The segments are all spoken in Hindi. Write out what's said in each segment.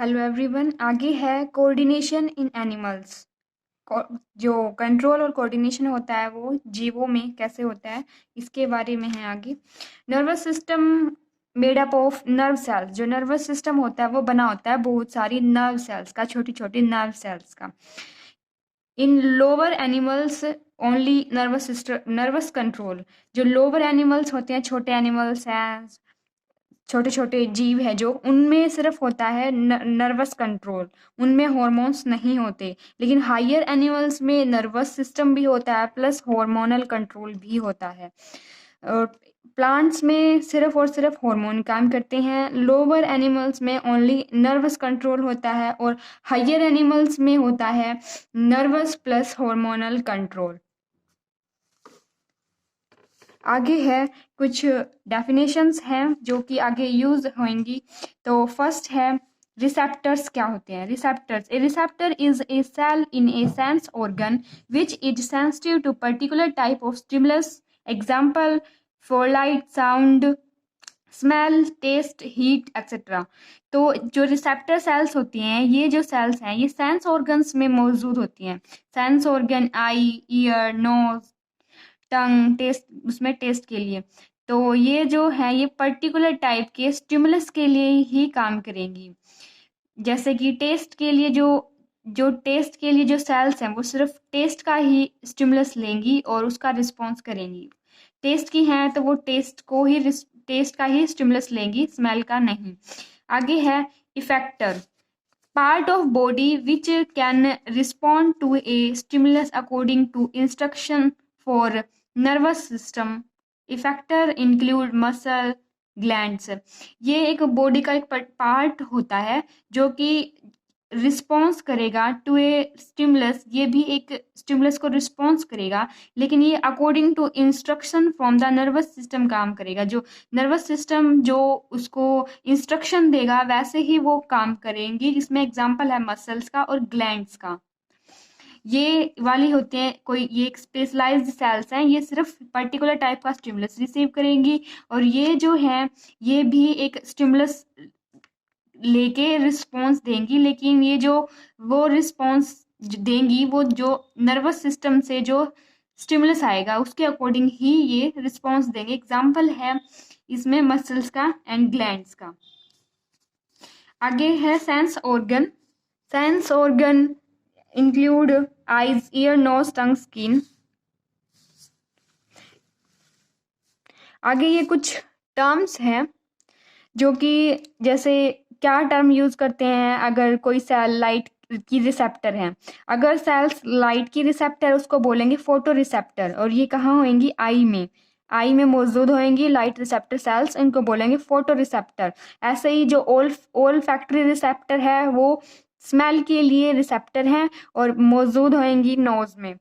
Hello everyone. आगे है कोऑर्डिनेशन इन एनिमल्स। जो कंट्रोल और कोऑर्डिनेशन होता है वो जीवों में कैसे होता है, इसके बारे में है आगे। Nervous system made up of nerve cells. जो नर्वस सिस्टम होता है वो बना होता है बहुत सारी नर्व सेल्स का, छोटी छोटी नर्व सेल्स का। इन lower animals only nervous control. जो लोअर एनिमल्स होते हैं, छोटे एनिमल्स हैं, छोटे छोटे जीव है जो, उनमें सिर्फ होता है नर्वस कंट्रोल, उनमें हॉर्मोन्स नहीं होते। लेकिन हायर एनिमल्स में नर्वस सिस्टम भी होता है प्लस हार्मोनल कंट्रोल भी होता है। और प्लांट्स में सिर्फ और सिर्फ हार्मोन काम करते हैं। लोअर एनिमल्स में ओनली नर्वस कंट्रोल होता है और हायर एनिमल्स में होता है नर्वस प्लस हार्मोनल कंट्रोल। आगे है कुछ डेफिनेशंस हैं जो कि आगे यूज होंगी। तो फर्स्ट है रिसेप्टर्स क्या होते हैं। Receptors, a receptor is a cell in a sense organ which is sensitive to particular type of stimulus. Example for light, sound, smell, taste, heat etcetera. तो जो रिसेप्टर सेल्स होती हैं, ये जो सेल्स हैं ये सेंस ऑर्गन्स में मौजूद होती हैं। Sense organ I, year, nose, tongue, test, उसमें टेस्ट के लिए। तो ये जो है ये पर्टिकुलर टाइप के स्टिमुलस के लिए ही काम करेंगी। जैसे कि टेस्ट के लिए जो जो टेस्ट के लिए जो सेल्स हैं वो सिर्फ टेस्ट का ही स्टिमुलस लेंगी और उसका रिस्पॉन्स करेंगी। टेस्ट की हैं तो वो टेस्ट का ही स्टिमुलस लेंगी, स्मेल का नहीं। आगे है effector, part of body which can respond to a stimulus according to instruction for nervous system. Effector include muscle, glands. ये एक बॉडी का एक पार्ट होता है जो कि रिस्पॉन्स करेगा टू ए स्टिमुलस। ये भी एक स्टिमुलस को रिस्पॉन्स करेगा, लेकिन ये according to instruction from the nervous system काम करेगा। जो नर्वस सिस्टम जो उसको इंस्ट्रक्शन देगा वैसे ही वो काम करेंगी, जिसमें एग्जांपल है मसल्स का और ग्लैंड्स का। ये वाली होते हैं कोई, ये एक स्पेशलाइज्ड सेल्स हैं, ये सिर्फ पर्टिकुलर टाइप का स्टिमुलस रिसीव करेंगी। और ये जो है ये भी एक स्टिमुलस लेके रिस्पॉन्स देंगी, लेकिन ये जो वो रिस्पॉन्स देंगी वो जो नर्वस सिस्टम से जो स्टिमुलस आएगा उसके अकॉर्डिंग ही ये रिस्पॉन्स देंगे। एग्जाम्पल है इसमें मसल्स का एंड ग्लैंड्स का। आगे है sense organ. Sense organ include eyes, ear, nose, tongue, skin. आगे ये कुछ टर्म्स हैं जो कि जैसे क्या टर्म यूज करते हैं। अगर कोई सेल लाइट की रिसेप्टर है, अगर सेल्स लाइट की रिसेप्टर उसको बोलेंगे फोटो रिसेप्टर, और ये कहाँ होंगी, आई में मौजूद होंगी लाइट रिसेप्टर सेल्स, इनको बोलेंगे फोटो रिसेप्टर। ऐसे ही जो ओल फैक्ट्री रिसेप्टर है वो स्मेल के लिए रिसेप्टर हैं और मौजूद होंगी नोज में।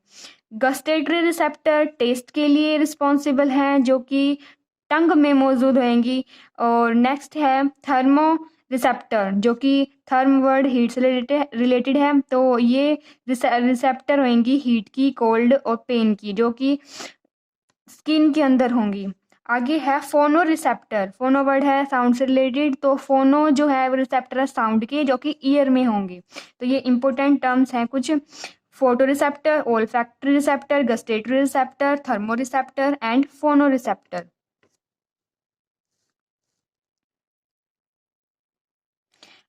गस्टेटरी रिसेप्टर टेस्ट के लिए रिस्पॉन्सिबल हैं जो कि टंग में मौजूद होंगी। और नेक्स्ट है थर्मो रिसेप्टर जो कि थर्म वर्ड हीट से रिलेटेड है, तो ये रिसेप्टर होंगी हीट की, कोल्ड और पेन की, जो कि स्किन के अंदर होंगी। आगे है फोनो रिसेप्टर। फोनो वर्ड है साउंड से रिलेटेड, तो फोनो जो है वो रिसेप्टर है साउंड के, जो कि ईयर में होंगे। तो ये इंपॉर्टेंट टर्म्स हैं कुछ। Photo receptor, olfactory receptor, gustatory receptor, thermo receptor and फोनो रिसेप्टर।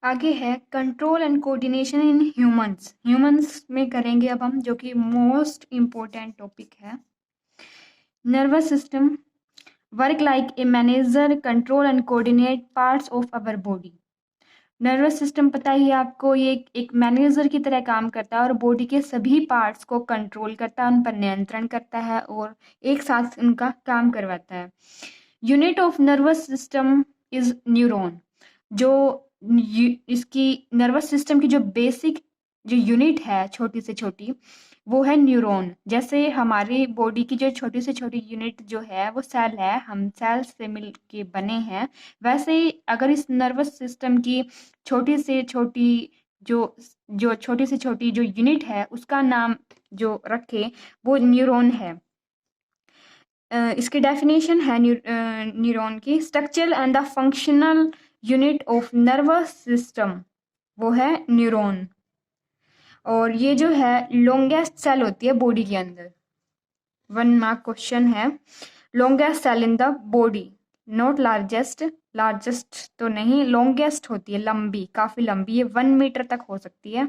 आगे है control and coordination in humans. Humans में करेंगे अब हम, जो कि मोस्ट इम्पोर्टेंट टॉपिक है। Nervous system work like a manager, control and coordinate parts of our body. Nervous system पता ही है आपको, ये एक मैनेजर की तरह काम करता है और बॉडी के सभी पार्ट्स को कंट्रोल करता है, उन पर नियंत्रण करता है और एक साथ उनका काम करवाता है। Unit of nervous system is neuron. जो इसकी नर्वस सिस्टम की जो बेसिक जो यूनिट है छोटी से छोटी, वो है न्यूरॉन। जैसे हमारी बॉडी की जो छोटी से छोटी यूनिट जो है वो सेल है, हम सेल्स से मिल के बने हैं, वैसे ही अगर इस नर्वस सिस्टम की छोटी से छोटी जो जो छोटी से छोटी जो यूनिट है उसका नाम जो रखे वो न्यूरॉन है। इसकी डेफिनेशन है न्यूरॉन की, structural and the functional unit of nervous system. वो है न्यूरॉन। और ये जो है लॉन्गेस्ट सेल होती है बॉडी के अंदर। 1 मार्क क्वेश्चन है, longest cell in the body, not largest, largest तो नहीं, लॉन्गेस्ट होती है, लंबी, काफी लंबी, ये 1 मीटर तक हो सकती है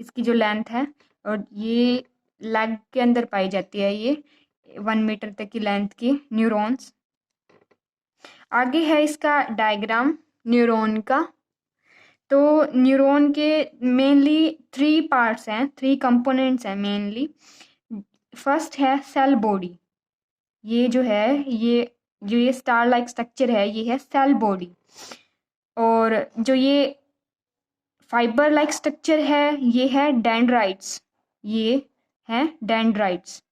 इसकी जो लेंथ है। और ये लेग के अंदर पाई जाती है, ये 1 मीटर तक की लेंथ की न्यूरॉन्स। आगे है इसका डायग्राम न्यूरॉन का। तो न्यूरॉन के मेनली 3 पार्ट्स हैं, 3 कंपोनेंट्स हैं मेनली। फर्स्ट है सेल बॉडी, ये जो है ये स्टार लाइक स्ट्रक्चर है, ये है सेल बॉडी। और जो ये फाइबर लाइक स्ट्रक्चर है ये है डेंड्राइट्स, ये है डेंड्राइट्स।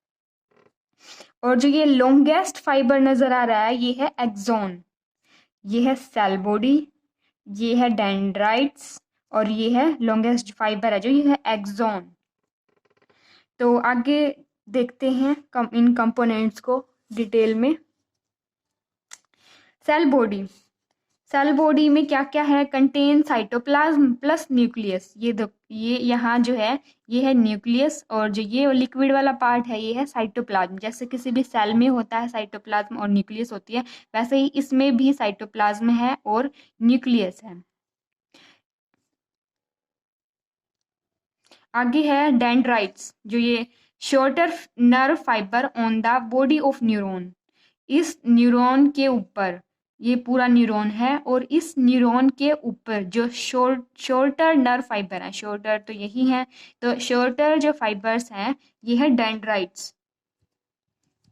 और जो ये लॉन्गेस्ट फाइबर नजर आ रहा है ये है एक्सॉन, ये है सेल बॉडी, ये है डेंड्राइट्स, और ये है लॉन्गेस्ट फाइबर है जो ये है एक्सॉन। तो आगे देखते हैं इन कंपोनेंट्स को डिटेल में। सेल बॉडी, सेल बॉडी में क्या क्या है, कंटेन साइटोप्लाज्म प्लस न्यूक्लियस। ये यहाँ जो है ये है न्यूक्लियस, और जो ये लिक्विड वाला पार्ट है ये है साइटोप्लाज्म। जैसे किसी भी सेल में होता है साइटोप्लाज्म और न्यूक्लियस होती है, वैसे ही इसमें भी साइटोप्लाज्म है और न्यूक्लियस है। आगे है डेंड्राइट्स, जो ये shorter nerve fibre on the body of neuron. इस न्यूरॉन के ऊपर, ये पूरा न्यूरॉन है और इस न्यूरॉन के ऊपर जो शॉर्टर नर्व फाइबर है, शॉर्टर तो यही है, तो शॉर्टर जो फाइबर्स हैं ये है डेंड्राइट्स।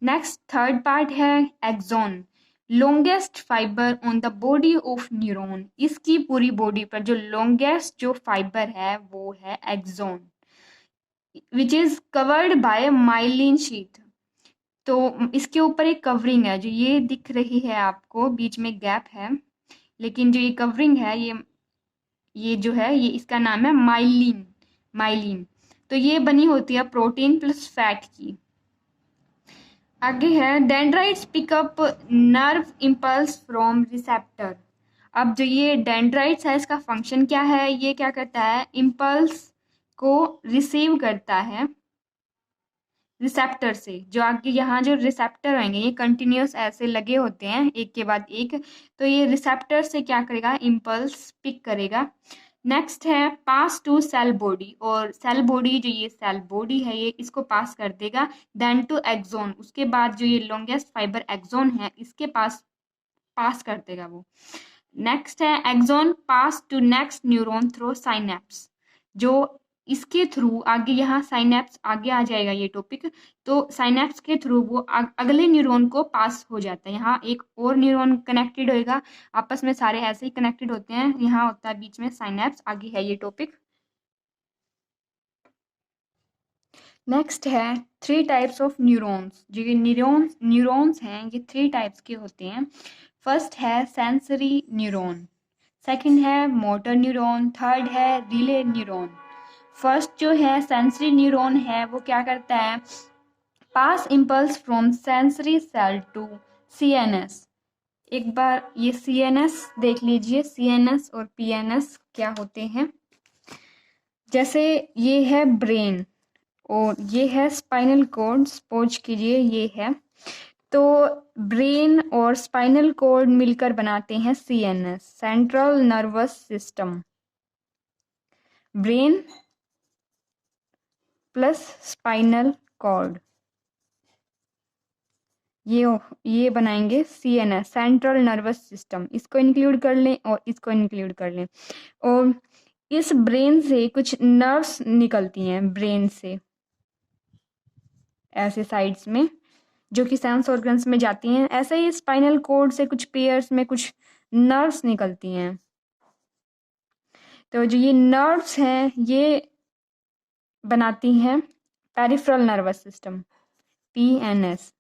नेक्स्ट थर्ड पार्ट है axon, longest fibre on the body of neuron. इसकी पूरी बॉडी पर जो लॉन्गेस्ट जो फाइबर है वो है axon, which is covered by myelin sheath. तो इसके ऊपर एक कवरिंग है, जो ये दिख रही है आपको, बीच में गैप है, लेकिन जो ये कवरिंग है ये जो है ये इसका नाम है माइलिन, माइलिन। तो ये बनी होती है प्रोटीन प्लस फैट की। आगे है dendrites pickup nerve impulse from receptor. अब जो ये डेंड्राइट्स है इसका फंक्शन क्या है, ये क्या करता है, इम्पल्स को रिसीव करता है रिसेप्टर से। जो आगे यहाँ जो रिसेप्टर होंगे ये कंटिन्यूस ऐसे लगे होते हैं एक के बाद एक, तो ये रिसेप्टर से क्या करेगा, इम्पल्स पिक करेगा। नेक्स्ट है पास टू सेल बॉडी, और सेल बॉडी जो ये सेल बॉडी है ये इसको पास कर देगा देन टू एक्सोन। उसके बाद जो ये लॉन्गेस्ट फाइबर एक्सोन है इसके पास कर देगा वो। नेक्स्ट है axon pass to next neuron through synapse, जो इसके थ्रू आगे, यहाँ साइनेप्स आगे आ जाएगा ये टॉपिक, तो साइनेप्स के थ्रू वो अगले न्यूरॉन को पास हो जाता है। यहाँ एक और न्यूरॉन कनेक्टेड होएगा, आपस में सारे ऐसे ही कनेक्टेड होते हैं, यहाँ होता है बीच में साइनेप्स, आगे है ये टॉपिक। नेक्स्ट है 3 टाइप्स ऑफ न्यूरॉन्स। जो ये न्यूरॉन्स हैं ये 3 टाइप्स के होते हैं। फर्स्ट है सेंसरी न्यूरॉन, सेकंड है मोटर न्यूरॉन, थर्ड है रिले न्यूरॉन। फर्स्ट जो है सेंसरी न्यूरॉन है वो क्या करता है, pass impulse from sensory cell to CNS. एक बार ये सीएनएस देख लीजिए, सीएनएस और पीएनएस क्या होते हैं। जैसे ये है ब्रेन और ये है स्पाइनल कॉर्ड, सपोज कीजिए ये है, तो ब्रेन और स्पाइनल कॉर्ड मिलकर बनाते हैं CNS, central nervous system. Brain plus spinal cord, ये बनाएंगे सीएनएस, सेंट्रल नर्वस सिस्टम। इसको इंक्लूड कर लें और इसको इंक्लूड कर लें। और इस ब्रेन से कुछ नर्व्स निकलती हैं, ब्रेन से ऐसे साइड्स में, जो कि सेंस ऑर्गन्स में जाती हैं। ऐसे ही स्पाइनल कॉर्ड से कुछ पेयर्स में कुछ नर्व्स निकलती हैं। तो जो ये नर्व्स हैं ये बनाती हैं पेरिफेरल नर्वस सिस्टम, पीएनएस।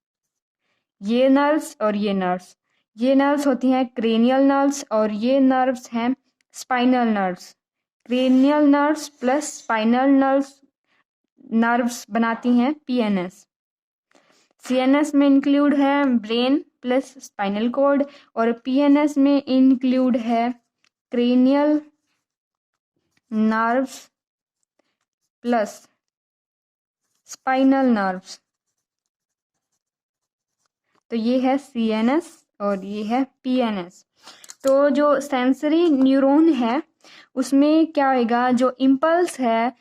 ये नर्व्स और ये नर्व्स होती हैं क्रेनियल नर्व्स, और ये नर्व्स हैं spinal nerves. Cranial nerves plus spinal nerves बनाती हैं पीएनएस। सीएनएस में इंक्लूड है ब्रेन प्लस स्पाइनल कॉर्ड, और पीएनएस में इंक्लूड है cranial nerves plus spinal nerves, तो ये है CNS और ये है PNS। तो जो सेंसरी न्यूरॉन है उसमें क्या होएगा, जो इम्पल्स है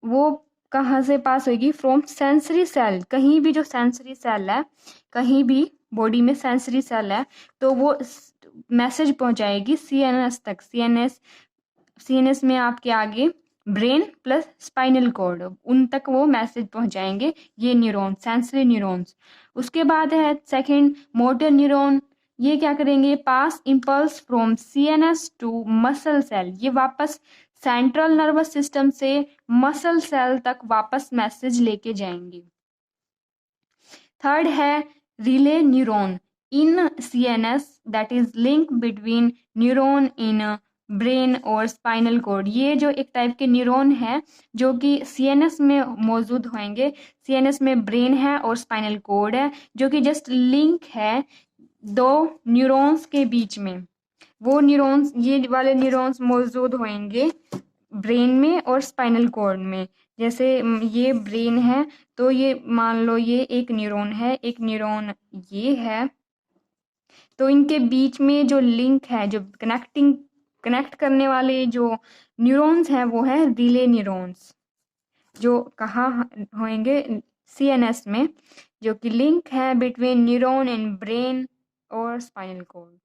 वो कहाँ से पास होगी, फ्रॉम सेंसरी सेल। कहीं भी जो सेंसरी सेल है, कहीं भी बॉडी में सेंसरी सेल है तो वो मैसेज पहुंचाएगी CNS तक। CNS में आपके आगे ब्रेन प्लस स्पाइनल कॉर्ड, उन तक वो मैसेज पहुंचाएंगे ये न्यूरॉन, सेंसरी न्यूरॉन्स। उसके बाद है सेकंड मोटर न्यूरॉन। ये क्या करेंगे, pass impulse from CNS to muscle cell, ये वापस सेंट्रल नर्वस सिस्टम से मसल सेल तक वापस मैसेज लेके जाएंगे। थर्ड है relay neuron in CNS, that is link between neuron in brain और स्पाइनल कॉर्ड। ये जो एक टाइप के न्यूरॉन है जो कि CNS में मौजूद होंगे। CNS में ब्रेन है और स्पाइनल कॉर्ड है, जो कि जस्ट लिंक है दो न्यूरॉन्स के बीच में। वो न्यूरॉन्स, ये वाले न्यूरॉन्स मौजूद होंगे ब्रेन में और स्पाइनल कॉर्ड में। जैसे ये ब्रेन है तो ये मान लो ये एक न्यूरॉन है, एक न्यूरॉन ये है, तो इनके बीच में जो लिंक है, जो कनेक्ट करने वाले जो न्यूरॉन्स हैं वो है रिले न्यूरॉन्स, जो कहाँ होंगे, CNS में, जो कि लिंक है बिटवीन न्यूरॉन एंड ब्रेन और स्पाइनल कॉर्ड।